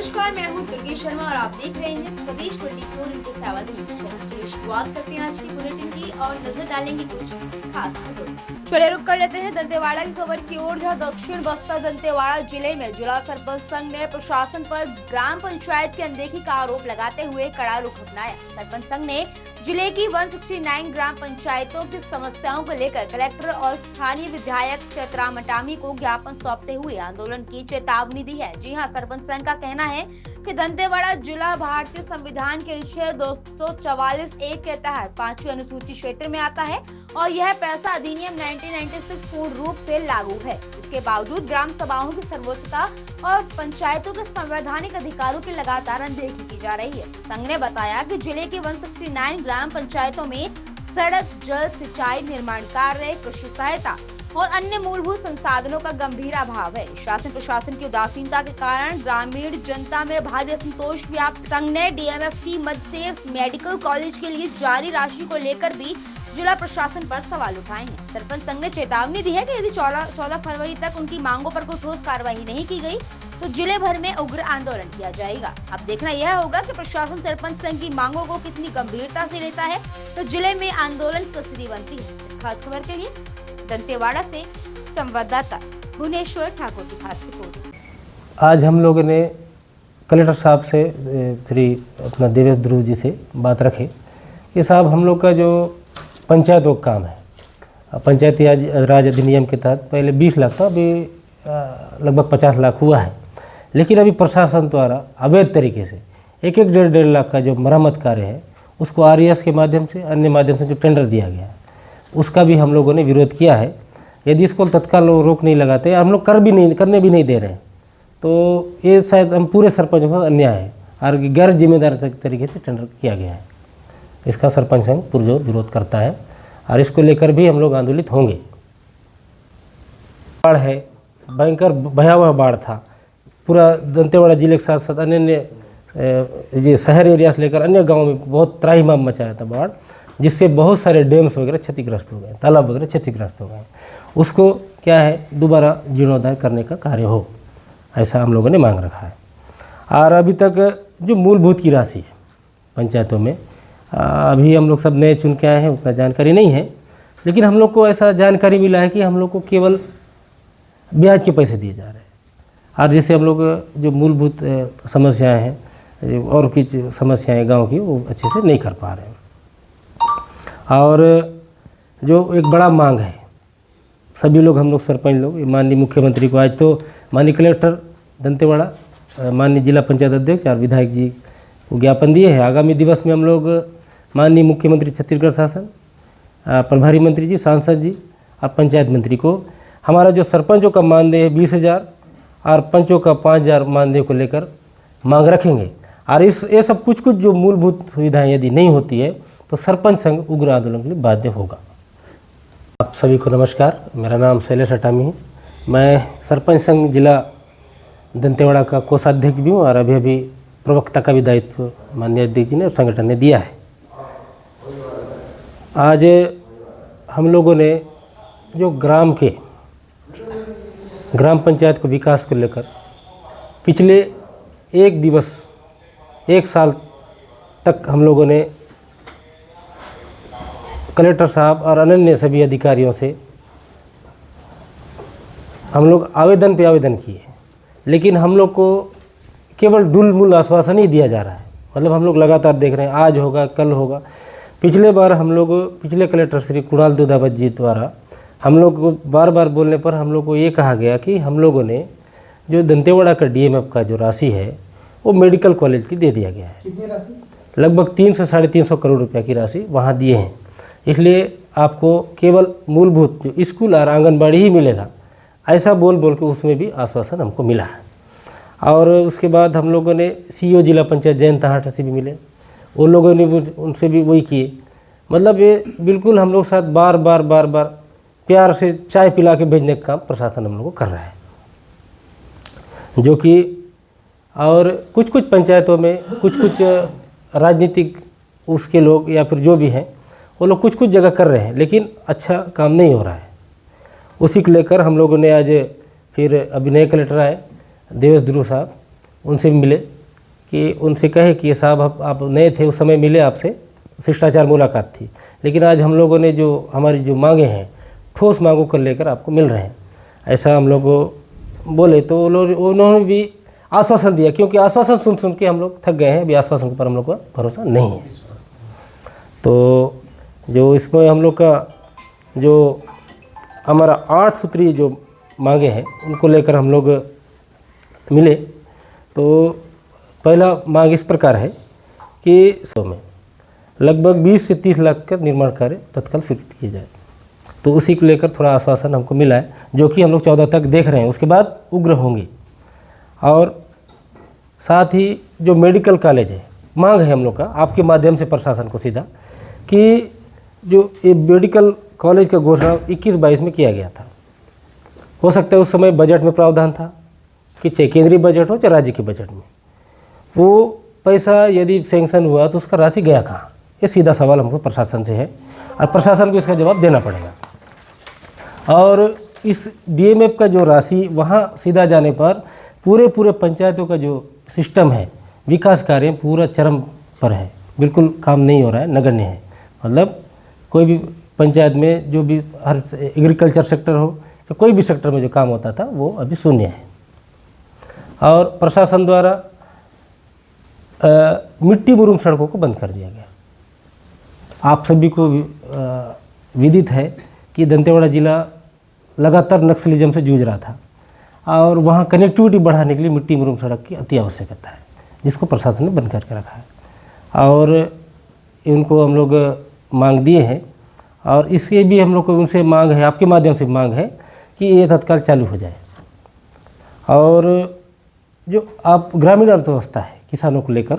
नमस्कार, मैं हूँ दुर्गे शर्मा और आप देख रहे हैं स्वदेश 24x7 न्यूज। चलिए शुरुआत करते हैं आज की बुलेटिन की और नजर डालेंगे कुछ खास खबरों। चलिए रुक कर लेते हैं दंतेवाड़ा की खबर की ओर, जहां दक्षिण बस्तर दंतेवाड़ा जिले में जिला सरपंच संघ ने प्रशासन पर ग्राम पंचायत की अनदेखी का आरोप लगाते हुए कड़ा रुख अपनाया। सरपंच संघ ने जिले की 169 ग्राम पंचायतों की समस्याओं को लेकर कलेक्टर और स्थानीय विधायक चैतराम अटामी को ज्ञापन सौंपते हुए आंदोलन की चेतावनी दी है। जी हां, सरपंच संघ का कहना है कि दंतेवाड़ा जिला भारतीय संविधान के अनुच्छेद 244(a) के तहत 5वीं अनुसूची क्षेत्र में आता है और यह पैसा अधिनियम 1996 पूर्ण रूप से लागू है। इसके बावजूद ग्राम सभाओं की सर्वोच्चता और पंचायतों के संवैधानिक अधिकारों की लगातार अनदेखी की जा रही है। संघ ने बताया कि जिले की 169 ग्राम पंचायतों में सड़क, जल, सिंचाई, निर्माण कार्य, कृषि सहायता और अन्य मूलभूत संसाधनों का गंभीर अभाव है। शासन प्रशासन की उदासीनता के कारण ग्रामीण जनता में भारी असंतोष व्याप्त। संघ ने डीएमएफ की मद से मेडिकल कॉलेज के लिए जारी राशि को लेकर भी जिला प्रशासन पर सवाल उठाए हैं। सरपंच संघ ने चेतावनी दी है कि यदि 14 फरवरी तक उनकी मांगों पर कोई ठोस कार्रवाई नहीं की गई तो जिले भर में उग्र आंदोलन किया जाएगा। अब देखना यह होगा कि प्रशासन सरपंच संघ की मांगों को कितनी गंभीरता से लेता है तो जिले में आंदोलन की स्थिति बनती है। इस खास खबर के लिए दंतेवाड़ा से संवाददाता भुवनेश्वर ठाकुर की खास रिपोर्ट। आज हम लोगों ने कलेक्टर साहब से श्री अपना देवेश ध्रुव जी से बात रखे कि साहब हम लोग का जो पंचायतों का काम है, पंचायती राज अधिनियम के तहत पहले 20 लाख था, अभी लगभग 50 लाख हुआ है। लेकिन अभी प्रशासन द्वारा अवैध तरीके से 1-1, 1.5 लाख का जो मरम्मत कार्य है उसको आरईएस के माध्यम से, अन्य माध्यम से जो टेंडर दिया गया है उसका भी हम लोगों ने विरोध किया है। यदि इसको तत्काल रोक नहीं लगाते, हम लोग करने भी नहीं दे रहे हैं, तो ये शायद हम पूरे सरपंचों का अन्याय है और गैर जिम्मेदार तरीके से टेंडर किया गया है। इसका सरपंच संघ पुरजोर विरोध करता है और इसको लेकर भी हम लोग आंदोलित होंगे। बाढ़ है, भयंकर भयावह बाढ़ था, पूरा दंतेवाड़ा जिले के साथ साथ अन्य ये शहर एरिया से लेकर अन्य गाँव में बहुत त्राहिमाम मचाया था बाढ़, जिससे बहुत सारे डैम्स वगैरह क्षतिग्रस्त हो गए, तालाब वगैरह क्षतिग्रस्त हो गए। उसको क्या है दोबारा जीर्णोद्धार करने का कार्य हो, ऐसा हम लोगों ने मांग रखा है। और अभी तक जो मूलभूत की राशि है पंचायतों में, अभी हम लोग सब नए चुन के आए हैं, उतना जानकारी नहीं है, लेकिन हम लोग को ऐसा जानकारी मिला है कि हम लोग को केवल ब्याज के पैसे दिए जा रहे हैं। और जैसे हम लोग जो मूलभूत समस्याएं हैं और कुछ समस्याएं गांव की, वो अच्छे से नहीं कर पा रहे हैं। और जो एक बड़ा मांग है, सभी लोग हम लोग सरपंच लोग माननीय मुख्यमंत्री को, आज तो माननीय कलेक्टर दंतेवाड़ा, माननीय जिला पंचायत अध्यक्ष और विधायक जी को ज्ञापन दिए हैं। आगामी दिवस में हम लोग माननीय मुख्यमंत्री छत्तीसगढ़ शासन, प्रभारी मंत्री जी, सांसद जी और पंचायत मंत्री को हमारा जो सरपंचों का मानदेय है 20,000 और पंचों का 5,000 मानदेय को लेकर मांग रखेंगे। और ये सब कुछ जो मूलभूत सुविधाएं यदि नहीं होती है तो सरपंच संघ उग्र आंदोलन के लिए बाध्य होगा। आप सभी को नमस्कार, मेरा नाम शैलेश अटामी है। मैं सरपंच संघ जिला दंतेवाड़ा का कोषाध्यक्ष भी हूँ और अभी प्रवक्ता का भी दायित्व माननीय अध्यक्ष जी ने और संगठन ने दिया है। आज हम लोगों ने जो ग्राम पंचायत को विकास को लेकर पिछले एक साल तक हम लोगों ने कलेक्टर साहब और अन्य सभी अधिकारियों से हम लोग आवेदन पे आवेदन किए, लेकिन हम लोग को केवल डुलमुल आश्वासन ही दिया जा रहा है। मतलब हम लोग लगातार देख रहे हैं आज होगा कल होगा। पिछले बार हम लोग पिछले कलेक्टर श्री कुणाल दुधावत जी द्वारा हम लोग को बार बार बोलने पर हम लोग को ये कहा गया कि हम लोगों ने जो दंतेवाड़ा का डीएमएफ का जो राशि है वो मेडिकल कॉलेज की दे दिया गया है। कितनी राशि? लगभग 300 से 350 करोड़ रुपया की राशि वहाँ दिए हैं। इसलिए आपको केवल मूलभूत जो स्कूल और आंगनबाड़ी ही मिलेगा, ऐसा बोल के उसमें भी आश्वासन हमको मिला है। और उसके बाद हम लोगों ने सीईओ जिला पंचायत जयंत तहाट से भी मिले, उन लोगों ने उनसे भी वही किए। मतलब ये बिल्कुल हम लोग साथ बार बार प्यार से चाय पिला के भेजने का काम प्रशासन हम लोग को कर रहा है। जो कि और कुछ पंचायतों में कुछ राजनीतिक उसके लोग या फिर जो भी हैं वो लोग कुछ जगह कर रहे हैं, लेकिन अच्छा काम नहीं हो रहा है। उसी को लेकर हम लोगों ने आज फिर अभी नए कलेक्टर आए देवेश ध्रुव साहब, उनसे मिले कि उनसे कहे कि साहब आप नए थे, उस समय मिले, आपसे शिष्टाचार मुलाकात थी, लेकिन आज हम लोगों ने जो हमारी जो मांगे हैं ठोस मांगों को लेकर आपको मिल रहे हैं, ऐसा हम लोग बोले। तो उन्होंने भी आश्वासन दिया, क्योंकि आश्वासन सुन सुन के हम लोग थक गए हैं, अभी आश्वासन पर हम लोग का भरोसा नहीं है। तो जो इसमें हम लोग का जो हमारा 8 सूत्रीय जो मांगे हैं उनको लेकर हम लोग मिले। तो पहला मांग इस प्रकार है कि सौ में लगभग 20 से 30 लाख का निर्माण कार्य तत्काल स्वीकृत किया जाए। तो उसी को लेकर थोड़ा आश्वासन हमको मिला है, जो कि हम लोग 14 तक देख रहे हैं, उसके बाद उग्र होंगे। और साथ ही जो मेडिकल कॉलेज है, मांग है हम लोग का आपके माध्यम से प्रशासन को सीधा, कि जो ये मेडिकल कॉलेज का घोषणा 21-22 में किया गया था, हो सकता है उस समय बजट में प्रावधान था कि चाहे केंद्रीय बजट हो चाहे राज्य के बजट में, वो पैसा यदि सैंक्शन हुआ तो उसका राशि गया कहाँ, ये सीधा सवाल हमको प्रशासन से है और प्रशासन को इसका जवाब देना पड़ेगा। और इस डीएमएफ का जो राशि वहाँ सीधा जाने पर पूरे पंचायतों का जो सिस्टम है, विकास कार्य पूरा चरम पर है, बिल्कुल काम नहीं हो रहा है, नगण्य है। मतलब कोई भी पंचायत में जो भी हर एग्रीकल्चर सेक्टर हो तो कोई भी सेक्टर में जो काम होता था वो अभी शून्य है। और प्रशासन द्वारा मिट्टी मुरुम सड़कों को बंद कर दिया गया। आप सभी को विदित है कि दंतेवाड़ा जिला लगातार नक्सलिज्म से जूझ रहा था और वहाँ कनेक्टिविटी बढ़ाने के लिए मिट्टी मुरुम सड़क की अति आवश्यकता है, जिसको प्रशासन ने बंद करके रखा है। और इनको हम लोग मांग दिए हैं और इसके भी हम लोग को उनसे मांग है, आपके माध्यम से मांग है कि ये तत्काल चालू हो जाए। और जो आप ग्रामीण अर्थव्यवस्था है किसानों को लेकर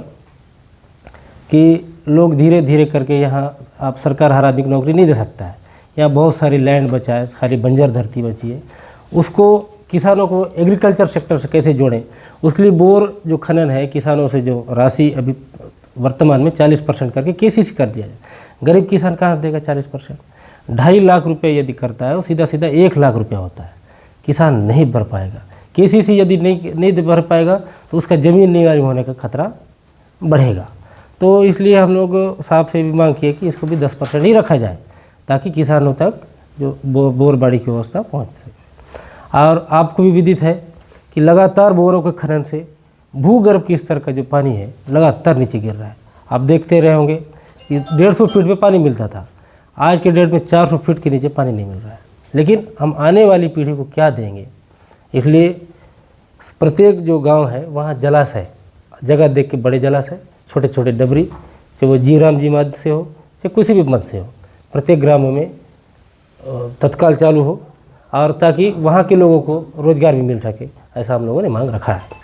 कि लोग धीरे धीरे करके यहाँ आप सरकार हर आदमी को नौकरी नहीं दे सकता है, यहाँ बहुत सारी लैंड बचा है, सारी बंजर धरती बची है, उसको किसानों को एग्रीकल्चर सेक्टर से कैसे जोड़ें, उसके लिए बोर जो खनन है किसानों से जो राशि अभी वर्तमान में 40% करके केसीसी कर दिया जाए। गरीब किसान कहाँ देगा 40%? 2.5 लाख रुपये यदि करता है वो सीधा सीधा 1 लाख रुपया होता है, किसान नहीं भर पाएगा। केसीसी यदि नहीं भर पाएगा तो उसका ज़मीन निगारी होने का खतरा बढ़ेगा। तो इसलिए हम लोग साहब से भी मांग किए कि इसको भी 10% ही रखा जाए ताकि किसानों तक जो बोर बाड़ी की व्यवस्था पहुँच सके। और आपको भी विदित है कि लगातार बोरों के खनन से भूगर्भ के स्तर का जो पानी है लगातार नीचे गिर रहा है। आप देखते रहे होंगे कि 150 फीट में पानी मिलता था, आज के डेट में 400 फीट के नीचे पानी नहीं मिल रहा है। लेकिन हम आने वाली पीढ़ी को क्या देंगे, इसलिए प्रत्येक जो गांव है वहाँ जलाशय, जगह देख के बड़े जलाशय, छोटे छोटे डबरी, चाहे वो जीराम जी मद से हो चाहे किसी भी मद से हो, प्रत्येक ग्रामों में तत्काल चालू हो और ताकि वहाँ के लोगों को रोज़गार भी मिल सके, ऐसा हम लोगों ने मांग रखा है।